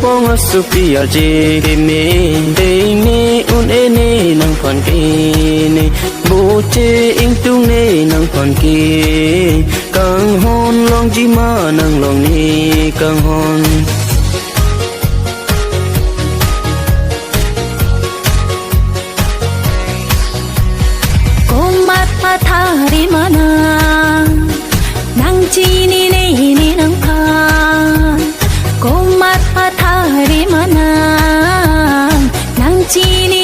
phong hát su pi à chi kì mi đây nè un ê nè nang phòn kì nè bố chê in tung nè nang phòn kì càng hôn long chi ma nang long ni càng hôn thari mana nang chi ni ni nang pha komat pa thari mana nang chi ni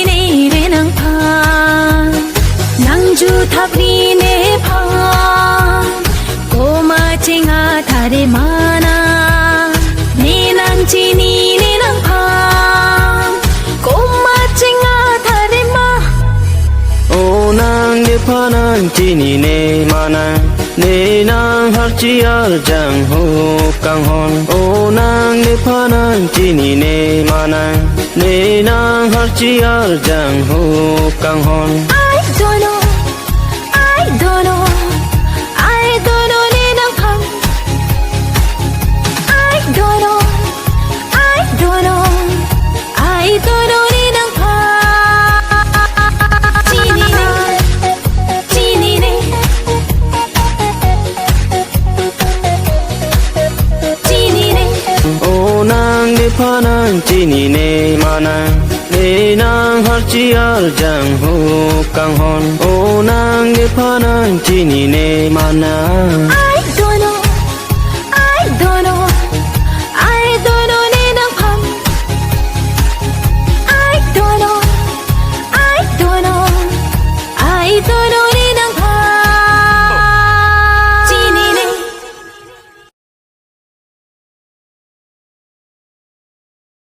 re nang pha nang ju thap ni ne pha koma chinga thari mana ni nang chi ni nang pha koma chinga thari ma ô nang de pha nang chi ni ne mana ne nang har chi ar jang ho kang hon ô nang de pha nang chi ni ne mana ne nang har chi ar jang ho kang hon I don't know I don't know I don't know ni nang phang I don't know I don't know I don't know ni nang phang chi ni ne ô nang de pha nang chi ni ne mana ne nang har chi ar jang ho kang hon ô nang de pha nang chi ni ne mana I don't know I don't know I don't know ni nang phang I don't know I don't know I don't know